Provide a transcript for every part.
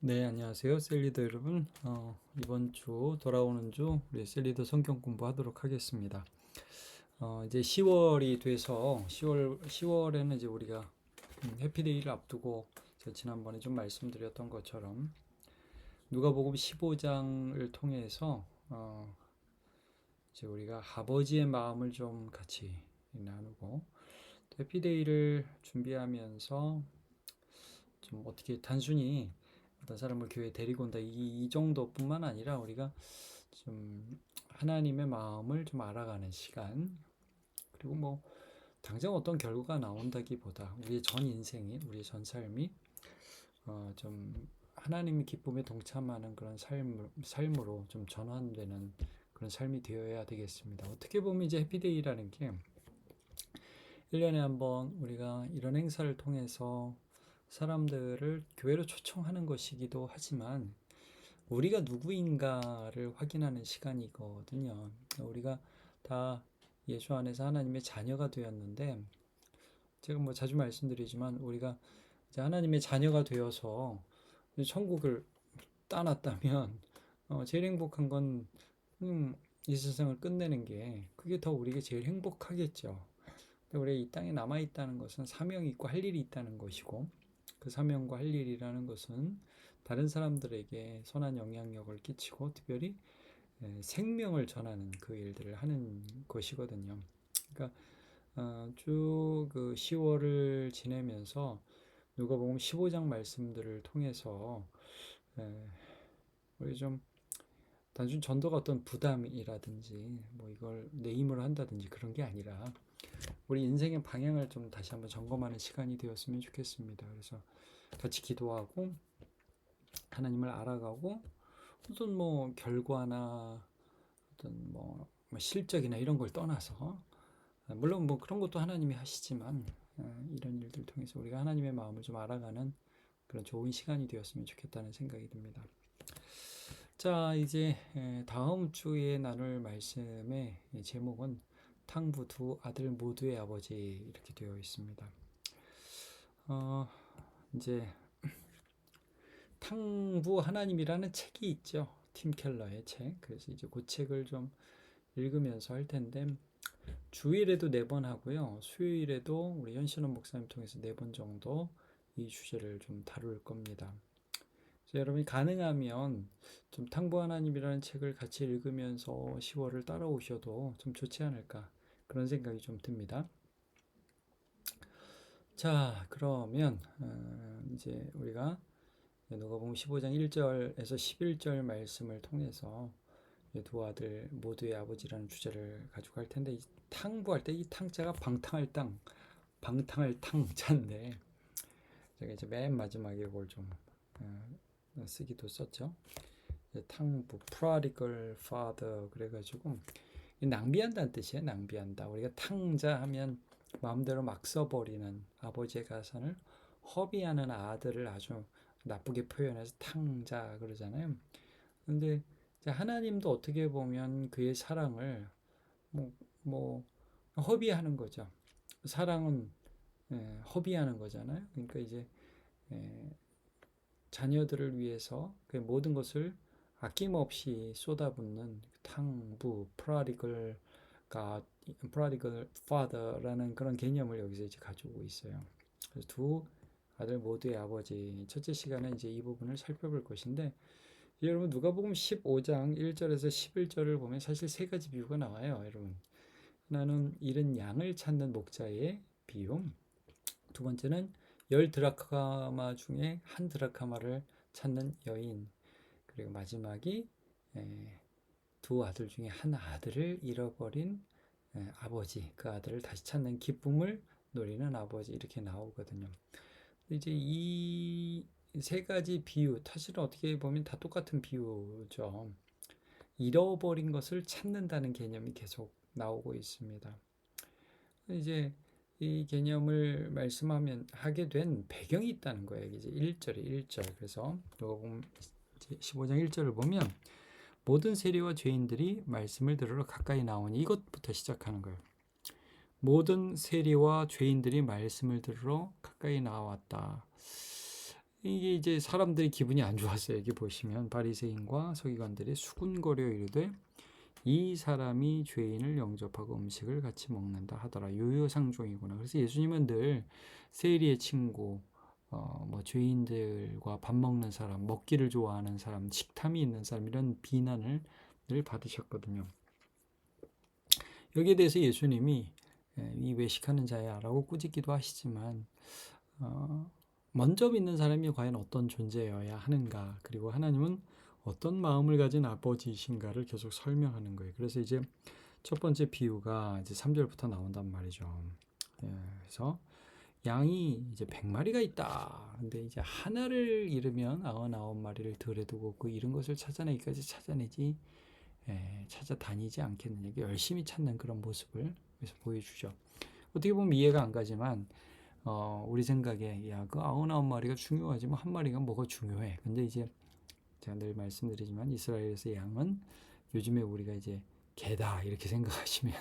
네, 안녕하세요. 셀리더 여러분. 이번 주 돌아오는 주 우리 셀리더 성경 공부하도록 하겠습니다. 이제 10월이 돼서 10월에는 이제 우리가 해피데이를 앞두고 제가 지난번에 좀 말씀드렸던 것처럼 누가복음 15장을 통해서 이제 우리가 아버지의 마음을 좀 같이 나누고 해피데이를 준비하면서 좀 어떻게 단순히 어떤 사람을 교회에 데리고 온다 이 정도뿐만 아니라 우리가 좀 하나님의 마음을 좀 알아가는 시간, 그리고 뭐 당장 어떤 결과가 나온다기보다 우리의 전 인생이, 우리의 전 삶이 좀 하나님의 기쁨에 동참하는 그런 삶으로 좀 전환되는 그런 삶이 되어야 되겠습니다. 어떻게 보면 이제 해피데이라는 게 1년에 한번 우리가 이런 행사를 통해서 사람들을 교회로 초청하는 것이기도 하지만 우리가 누구인가를 확인하는 시간이거든요. 우리가 다 예수 안에서 하나님의 자녀가 되었는데, 제가 뭐 자주 말씀드리지만 우리가 이제 하나님의 자녀가 되어서 천국을 따놨다면 제일 행복한 건 이 세상을 끝내는 게, 그게 더 우리가 제일 행복하겠죠. 우리가 이 땅에 남아 있다는 것은 사명이 있고 할 일이 있다는 것이고, 그 사명과 할 일이라는 것은 다른 사람들에게 선한 영향력을 끼치고 특별히 생명을 전하는 그 일들을 하는 것이거든요. 그러니까 쭉그 10월을 지내면서 누가복음 15장 말씀들을 통해서 우리 좀 단순 전도가 어떤 부담이라든지 뭐 이걸 내 힘으로 한다든지 그런 게 아니라 우리 인생의 방향을 좀 다시 한번 점검하는 시간이 되었으면 좋겠습니다. 그래서 같이 기도하고 하나님을 알아가고 어떤 뭐 결과나 어떤 뭐 실적이나 이런 걸 떠나서, 물론 뭐 그런 것도 하나님이 하시지만 이런 일들 통해서 우리가 하나님의 마음을 좀 알아가는 그런 좋은 시간이 되었으면 좋겠다는 생각이 듭니다. 자, 이제 다음 주에 나눌 말씀의 제목은 탕부 두 아들 모두의 아버지 이렇게 되어 있습니다. 이제 탕부 하나님이라는 책이 있죠. 팀 켈러의 책. 그래서 이제 그 책을 좀 읽으면서 할 텐데, 주일에도 4번 하고요. 수요일에도 우리 현신원 목사님 통해서 4번 정도 이 주제를 좀 다룰 겁니다. 여러분이 가능하면 좀 탕부 하나님이라는 책을 같이 읽으면서 10월을 따라오셔도 좀 좋지 않을까, 그런 생각이 좀 듭니다. 자, 그러면 이제 우리가 누가복음 15장 1절에서 11절 말씀을 통해서 두 아들 모두의 아버지라는 주제를 가지고 할 텐데, 이 탕부할 때 이 탕자가 방탕할 탕자인데 제가 이제 맨 마지막에 그걸 좀 쓰기도 썼죠. 탕부, prodigal father 그래가지고 낭비한다는 뜻이에요. 낭비한다. 우리가 탕자 하면 마음대로 막 써버리는 아버지의 가산을 허비하는 아들을 아주 나쁘게 표현해서 탕자 그러잖아요. 근데 하나님도 어떻게 보면 그의 사랑을 뭐, 뭐 허비하는 거죠. 사랑은 허비하는 거잖아요. 그러니까 이제 자녀들을 위해서 그 모든 것을 아낌없이 쏟아붓는 탕부, prodigal father라는 그런 개념을 여기서 이제 가지고 있어요. 그래서 두 아들 모두의 아버지, 첫째 시간에 이제 이 부분을 살펴볼 것인데, 여러분 누가복음 15장 1절에서 11절을 보면 사실 세 가지 비유가 나와요, 여러분. 하나는 잃은 양을 찾는 목자의 비유, 두 번째는 10드라크마 중에 한 드라크마를 찾는 여인, 그리고 마지막이 두 아들 중에 한 아들을 잃어버린 아버지, 그 아들을 다시 찾는 기쁨을 노리는 아버지, 이렇게 나오거든요. 이제 이 세 가지 비유, 사실은 어떻게 보면 다 똑같은 비유죠. 잃어버린 것을 찾는다는 개념이 계속 나오고 있습니다. 이제 이 개념을 말씀하면 하게 된 배경이 있다는 거예요. 이제 1절에 1절. 그래서 누가복음 15장 1절을 보면 모든 세리와 죄인들이 말씀을 들으러 가까이 나오니, 이것부터 시작하는 거예요. 모든 세리와 죄인들이 말씀을 들으러 가까이 나왔다. 이게 이제 사람들이 기분이 안 좋았어요. 여기 보시면 바리새인과 서기관들이 수군거려 이르되 이 사람이 죄인을 영접하고 음식을 같이 먹는다 하더라. 유효상종이구나. 그래서 예수님은 늘 세리의 친구, 뭐 죄인들과 밥 먹는 사람, 먹기를 좋아하는 사람, 식탐이 있는 사람 이런 비난을 늘 받으셨거든요. 여기에 대해서 예수님이 이 외식하는 자야라고 꾸짖기도 하시지만 먼저 믿는 사람이 과연 어떤 존재여야 하는가, 그리고 하나님은 어떤 마음을 가진 아버지이신가를 계속 설명하는 거예요. 그래서 이제 첫 번째 비유가 이제 3절부터 나온단 말이죠. 그래서 양이 이제 100마리가 있다. 근데 이제 하나를 잃으면 99마리를 들에 두고 그 잃은 것을 찾아내기까지 찾아다니지 않겠느냐. 열심히 찾는 그런 모습을 그래서 보여주죠. 어떻게 보면 이해가 안 가지만 우리 생각에 야, 그 99마리가 중요하지 뭐 한 마리가 뭐가 중요해. 근데 이제 제가 늘 말씀드리지만 이스라엘에서 양은 요즘에 우리가 이제 개다 이렇게 생각하시면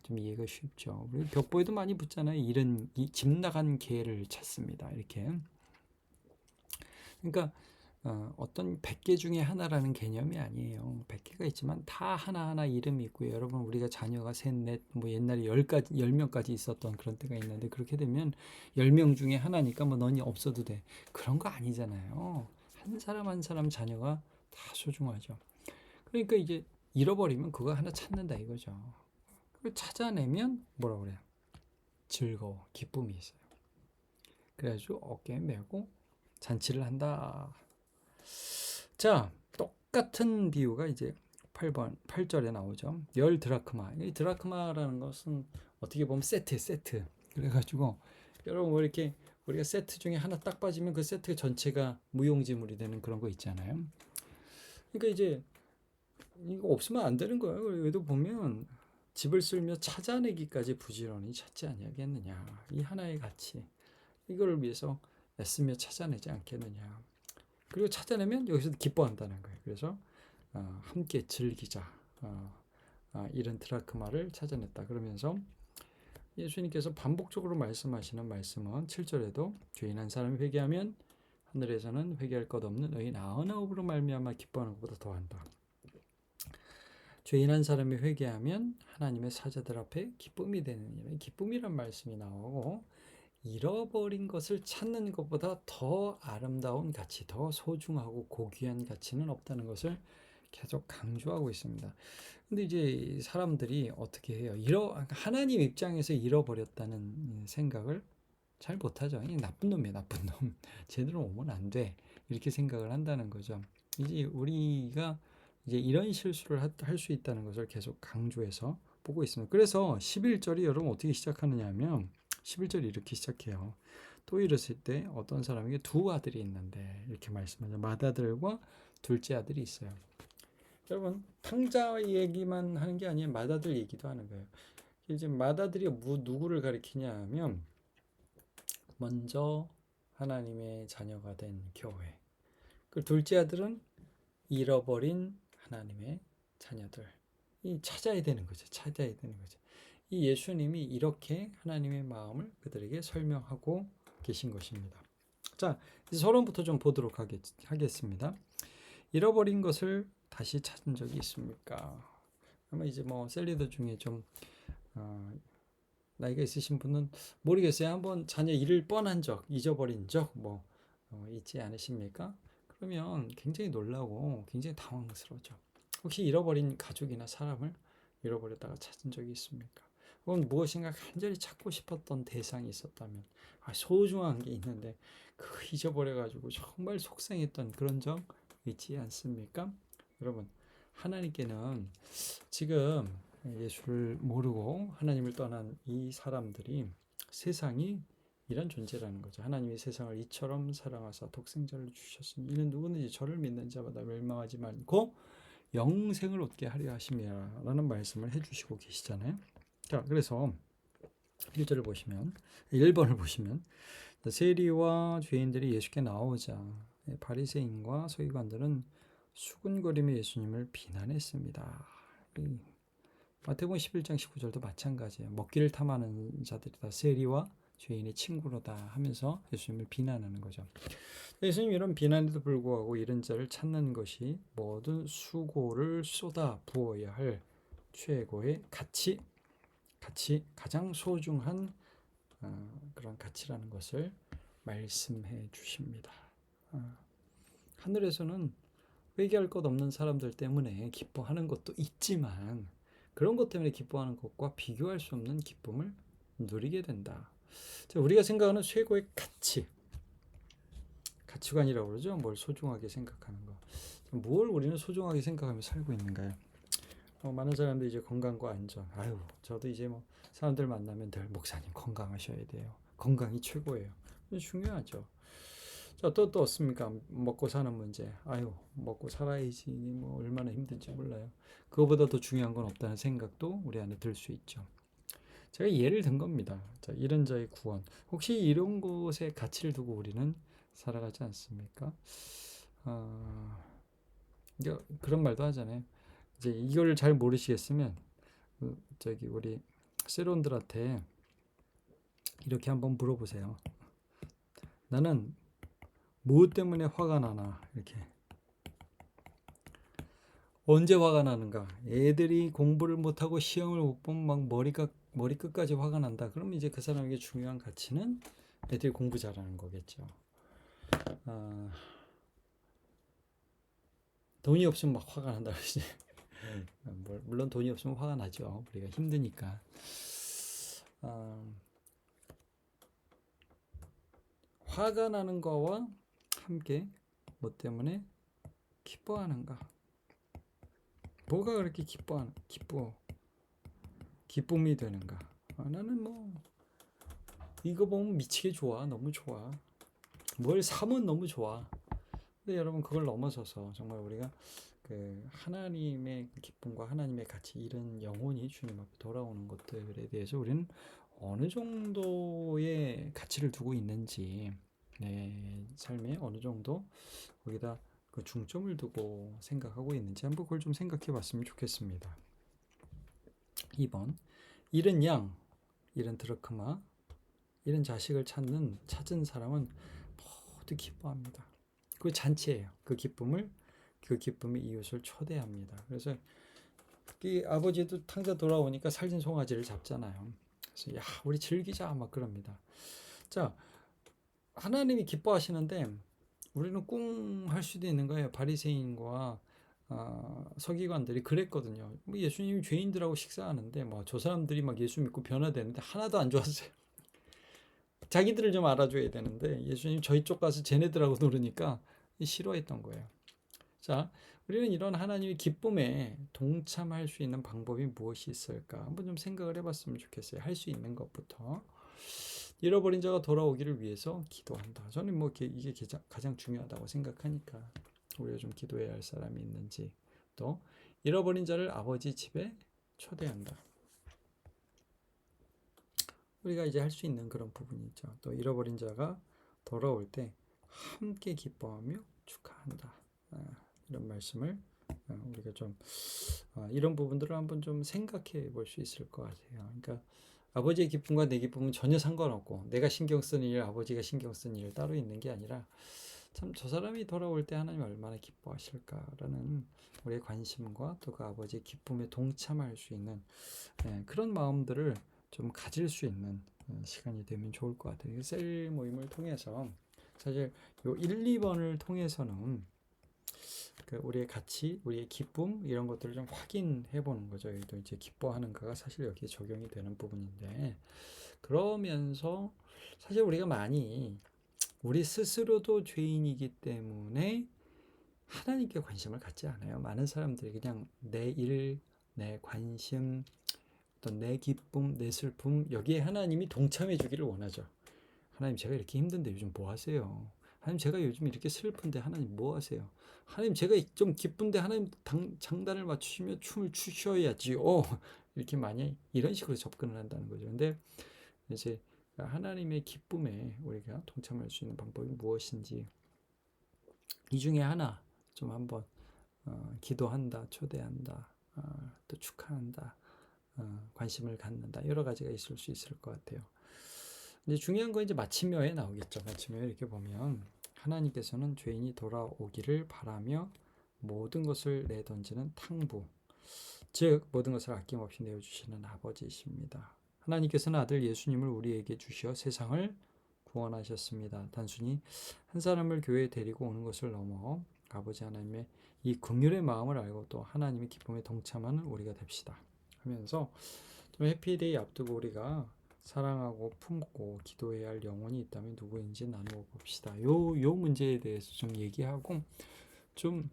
좀 이해가 쉽죠. 우리 벽보에도 많이 붙잖아요. 이런 집 나간 개를 찾습니다. 이렇게. 그러니까 어떤 100개 중에 하나라는 개념이 아니에요. 100개가 있지만 다 하나하나 이름이 있고요. 여러분 우리가 자녀가 셋, 넷, 뭐 옛날에 10명까지 있었던 그런 때가 있는데 그렇게 되면 10명 중에 하나니까 뭐 너니 없어도 돼. 그런 거 아니잖아요. 한 사람 한 사람 자녀가 다 소중하죠. 그러니까 이제 잃어버리면 그거 하나 찾는다 이거죠. 그걸 찾아내면 뭐라 그래요? 즐거워, 기쁨이 있어요. 그래가지고 어깨에 메고 잔치를 한다. 자, 똑같은 비유가 이제 8절에 나오죠. 10드라크마. 이 드라크마라는 것은 어떻게 보면 세트. 그래가지고 여러분 뭐 이렇게 우리가 세트 중에 하나 딱 빠지면 그 세트 전체가 무용지물이 되는 그런 거 있잖아요. 그러니까 이제 이거 없으면 안 되는 거예요. 외도 보면 집을 쓸며 찾아내기까지 부지런히 찾지 아니하겠느냐. 이 하나의 가치. 이거를 위해서 애쓰며 찾아내지 않겠느냐. 그리고 찾아내면 여기서 기뻐한다는 거예요. 그래서 함께 즐기자. 이런 드라크마를 찾아냈다. 그러면서 예수님께서 반복적으로 말씀하시는 말씀은 7절에도 죄인 한 사람이 회개하면 하늘에서는 회개할 것 없는 의인 99으로 말미암아 기뻐하는 것보다 더한다. 죄인 한 사람이 회개하면 하나님의 사자들 앞에 기쁨이 되는 일, 기쁨이란 말씀이 나오고 잃어버린 것을 찾는 것보다 더 아름다운 가치, 더 소중하고 고귀한 가치는 없다는 것을 계속 강조하고 있습니다. 근데 이제 사람들이 어떻게 해요? 하나님 입장에서 잃어버렸다는 생각을 잘 못하죠. 이 나쁜 놈이야, 나쁜 놈. 제대로 오면 안 돼. 이렇게 생각을 한다는 거죠. 이제 우리가 이제 이런 실수를 할 수 있다는 것을 계속 강조해서 보고 있습니다. 그래서 11절이 여러분 어떻게 시작하느냐 하면 11절이 이렇게 시작해요. 또 이랬을 때 어떤 사람에게 두 아들이 있는데 이렇게 말씀하죠. 맏아들과 둘째 아들이 있어요. 여러분 탕자 얘기만 하는 게 아니에요. 맏아들 얘기도 하는 거예요. 이제 맏아들이 누구를 가리키냐 하면 먼저 하나님의 자녀가 된 교회. 그 둘째 아들은 잃어버린 하나님의 자녀들. 이 찾아야 되는 거죠. 이 예수님이 이렇게 하나님의 마음을 그들에게 설명하고 계신 것입니다. 자, 이제 서론부터 좀 보도록 하겠습니다. 잃어버린 것을 다시 찾은 적이 있습니까? 아마 이제 뭐 셀리더 중에 좀 나이가 있으신 분은 모르겠어요. 한번 자녀 잃을 뻔한 적, 잊어버린 적 뭐 있지 않으십니까? 그러면 굉장히 놀라고 굉장히 당황스러워져. 혹시 잃어버린 가족이나 사람을 잃어버렸다가 찾은 적이 있습니까? 혹은 무엇인가 간절히 찾고 싶었던 대상이 있었다면 소중한 게 있는데 그 잊어버려가지고 정말 속상했던 그런 적 있지 않습니까? 여러분 하나님께는 지금 예수를 모르고 하나님을 떠난 이 사람들이 세상이 이런 존재라는 거죠. 하나님이 세상을 이처럼 사랑하사 독생자를 주셨으니 이는 누구든지 저를 믿는 자마다 멸망하지 말고 영생을 얻게 하려 하심이라는 말씀을 해주시고 계시잖아요. 자, 그래서 1절을 보시면 1번을 보시면 세리와 죄인들이 예수께 나오자 바리새인과 서기관들은 수군거리며 예수님을 비난했습니다. 마태복음 11장 19절도 마찬가지예요. 먹기를 탐하는 자들이다. 세리와 죄인의 친구로다 하면서 예수님을 비난하는 거죠. 예수님 이런 비난에도 불구하고 이런 자를 찾는 것이 모든 수고를 쏟아 부어야 할 최고의 가치 가장 소중한 그런 가치라는 것을 말씀해 주십니다. 하늘에서는 회개할 것 없는 사람들 때문에 기뻐하는 것도 있지만 그런 것 때문에 기뻐하는 것과 비교할 수 없는 기쁨을 누리게 된다. 우리가 생각하는 최고의 가치관이라고 그러죠. 뭘 소중하게 생각하는 거. 뭘 우리는 소중하게 생각하며 살고 있는가요? 많은 사람들이 이제 건강과 안전. 아유, 저도 이제 뭐 사람들 만나면 늘 목사님 건강하셔야 돼요. 건강이 최고예요. 중요하죠. 자, 또 어떻습니까? 먹고 사는 문제. 아유, 먹고 살아야지. 뭐 얼마나 힘든지 몰라요. 그거보다 더 중요한 건 없다는 생각도 우리 안에 들 수 있죠. 제가 예를 든 겁니다. 자, 이런 자의 구원. 혹시 이런 곳에 가치를 두고 우리는 살아가지 않습니까? 그런 말도 하잖아요. 이제 이걸 잘 모르시겠으면 우리 세론들한테 이렇게 한번 물어보세요. 나는 무엇 때문에 화가 나나? 이렇게. 언제 화가 나는가? 애들이 공부를 못하고 시험을 못 보면 막 머리 끝까지 화가 난다. 그러면 이제 그 사람에게 중요한 가치는 애들이 공부 잘하는 거겠죠. 돈이 없으면 막 화가 난다 그러지. 물론 돈이 없으면 화가 나죠. 우리가 힘드니까. 화가 나는 거와 함께 뭐 때문에 기뻐하는가? 뭐가 그렇게 기쁨이 되는가? 나는 뭐 이거 보면 미치게 좋아. 너무 좋아. 뭘 사면 너무 좋아. 근데 여러분 그걸 넘어서서 정말 우리가 그 하나님의 기쁨과 하나님의 가치 이런 영혼이 주님 앞에 돌아오는 것들에 대해서 우리는 어느 정도의 가치를 두고 있는지 내 삶에 어느 정도 거기다 그 중점을 두고 생각하고 있는지 한번 그걸 좀 생각해 봤으면 좋겠습니다. 2번 잃은 양, 잃은 드라크마, 잃은 자식을 찾은 사람은 모두 기뻐합니다. 그 잔치예요. 그 기쁨의 이웃을 초대합니다. 그래서 이 아버지도 탕자 돌아오니까 살진 송아지를 잡잖아요. 그래서 야 우리 즐기자 막 그럽니다. 자 하나님이 기뻐하시는데 우리는 꿍 할 수도 있는 거예요. 바리새인과 서기관들이 그랬거든요. 뭐 예수님이 죄인들하고 식사하는데 뭐 저 사람들이 막 예수 믿고 변화되는데 하나도 안 좋았어요. 자기들을 좀 알아줘야 되는데 예수님 저희 쪽 가서 쟤네들하고 노르니까 싫어했던 거예요. 자, 우리는 이런 하나님의 기쁨에 동참할 수 있는 방법이 무엇이 있을까? 한번 좀 생각을 해봤으면 좋겠어요. 할 수 있는 것부터. 잃어버린 자가 돌아오기를 위해서 기도한다. 저는 뭐 이게 가장 중요하다고 생각하니까 우리가 좀 기도해야 할 사람이 있는지. 또 잃어버린 자를 아버지 집에 초대한다. 우리가 이제 할 수 있는 그런 부분이 있죠. 또 잃어버린 자가 돌아올 때 함께 기뻐하며 축하한다. 이런 말씀을 우리가 좀 이런 부분들을 한번 좀 생각해 볼 수 있을 것 같아요. 그러니까 아버지의 기쁨과 내 기쁨은 전혀 상관없고 내가 신경 쓰는 일, 아버지가 신경 쓰는 일 따로 있는 게 아니라 참 저 사람이 돌아올 때 하나님 얼마나 기뻐하실까라는 우리의 관심과 또 그 아버지의 기쁨에 동참할 수 있는 그런 마음들을 좀 가질 수 있는 시간이 되면 좋을 것 같아요. 셀 모임을 통해서 사실 요 1, 2번을 통해서는 그 우리의 가치, 우리의 기쁨 이런 것들을 좀 확인해 보는 거죠. 여기도 이제 기뻐하는가가 사실 여기에 적용이 되는 부분인데 그러면서 사실 우리가 많이 우리 스스로도 죄인이기 때문에 하나님께 관심을 갖지 않아요. 많은 사람들이 그냥 내 일, 내 관심, 어떤 내 기쁨, 내 슬픔 여기에 하나님이 동참해 주기를 원하죠. 하나님 제가 이렇게 힘든데 요즘 뭐 하세요? 하나님 제가 요즘 이렇게 슬픈데 하나님 뭐 하세요? 하나님 제가 좀 기쁜데 하나님 장단을 맞추시며 춤을 추셔야지요. 이렇게 많이 이런 식으로 접근을 한다는 거죠. 근데 이제 하나님의 기쁨에 우리가 동참할 수 있는 방법이 무엇인지 이 중에 하나 좀 한번 기도한다, 초대한다, 또 축하한다, 관심을 갖는다 여러 가지가 있을 수 있을 것 같아요. 이제 중요한 건 이제 마침표에 나오겠죠. 마침표에 이렇게 보면 하나님께서는 죄인이 돌아오기를 바라며 모든 것을 내던지는 탕부, 즉 모든 것을 아낌없이 내어주시는 아버지이십니다. 하나님께서는 아들 예수님을 우리에게 주시어 세상을 구원하셨습니다. 단순히 한 사람을 교회에 데리고 오는 것을 넘어 아버지 하나님의 이 긍휼의 마음을 알고 또 하나님의 기쁨에 동참하는 우리가 됩시다. 하면서 좀 해피데이 앞두고 우리가 사랑하고 품고 기도해야 할 영혼이 있다면 누구인지 나누어 봅시다. 요 문제에 대해서 좀 얘기하고 좀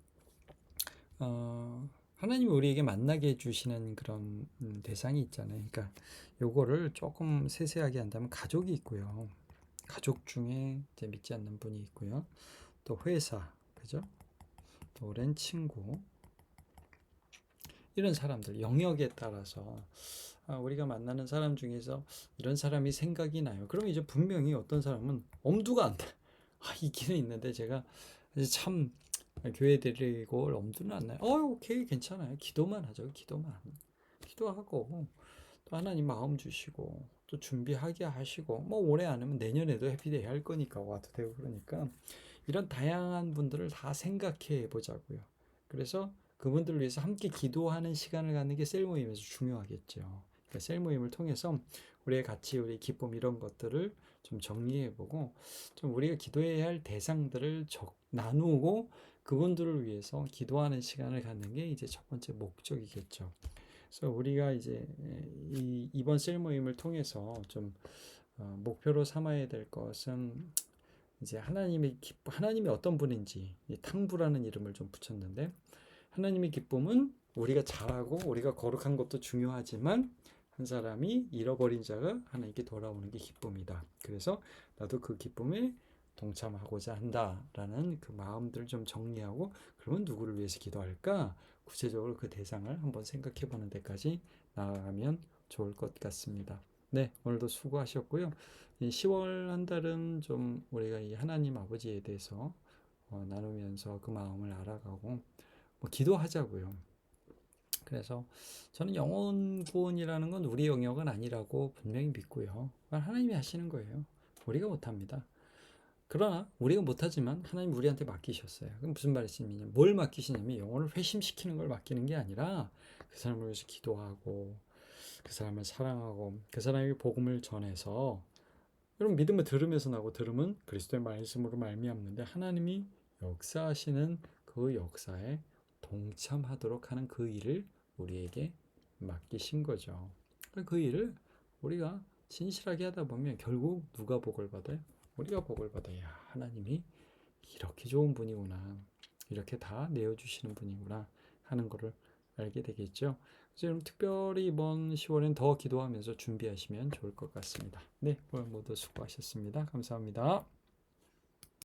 하나님이 우리에게 만나게 해주시는 그런 대상이 있잖아요. 그러니까 요거를 조금 세세하게 한다면 가족이 있고요. 가족 중에 이제 믿지 않는 분이 있고요. 또 회사, 그죠? 또 오랜 친구, 이런 사람들 영역에 따라서 우리가 만나는 사람 중에서 이런 사람이 생각이 나요. 그러면 이제 분명히 어떤 사람은 엄두가 안 나. 있기는 있는데 제가 이제 참 교회 데리고 엄두는 안 나요. 오케이 괜찮아요. 기도만 하죠. 기도하고 또 하나님 마음 주시고 또 준비하게 하시고 뭐 올해 안 하면 내년에도 해피데이 할 거니까 와도 되고 그러니까 이런 다양한 분들을 다 생각해 보자고요. 그래서 그분들을 위해서 함께 기도하는 시간을 갖는 게 셀 모임에서 중요하겠죠. 그러니까 셀 모임을 통해서 우리의 가치, 우리 기쁨 이런 것들을 좀 정리해보고 좀 우리가 기도해야 할 대상들을 나누고 그분들을 위해서 기도하는 시간을 갖는 게 이제 첫 번째 목적이겠죠. 그래서 우리가 이제 이번 셀 모임을 통해서 좀 목표로 삼아야 될 것은 이제 하나님이 어떤 분인지 탕부라는 이름을 좀 붙였는데 하나님의 기쁨은 우리가 잘하고 우리가 거룩한 것도 중요하지만 한 사람이 잃어버린 자가 하나님께 돌아오는 게 기쁨이다. 그래서 나도 그 기쁨에 동참하고자 한다라는 그 마음들을 좀 정리하고 그러면 누구를 위해서 기도할까? 구체적으로 그 대상을 한번 생각해 보는 데까지 나아가면 좋을 것 같습니다. 네, 오늘도 수고하셨고요. 이 10월 한 달은 좀 우리가 이 하나님 아버지에 대해서 나누면서 그 마음을 알아가고 뭐 기도하자고요. 그래서 저는 영혼 구원이라는 건 우리 영역은 아니라고 분명히 믿고요. 하나님이 하시는 거예요. 우리가 못합니다. 그러나 우리가 못하지만 하나님 우리한테 맡기셨어요. 그럼 무슨 말씀이냐면 뭘 맡기시냐면 영혼을 회심시키는 걸 맡기는 게 아니라 그 사람을 위해서 기도하고 그 사람을 사랑하고 그 사람에게 복음을 전해서 여러분 믿음을 들으면서 나고 들음은 그리스도의 말씀으로 말미암는데 하나님이 역사하시는 그 역사에 동참하도록 하는 그 일을 우리에게 맡기신 거죠. 그 일을 우리가 진실하게 하다 보면 결국 누가 복을 받아요? 우리가 복을 받아야 하나님이 이렇게 좋은 분이구나. 이렇게 다 내어주시는 분이구나 하는 것을 알게 되겠죠. 그래서 특별히 이번 10월엔 더 기도하면서 준비하시면 좋을 것 같습니다. 네, 오늘 모두 수고하셨습니다. 감사합니다.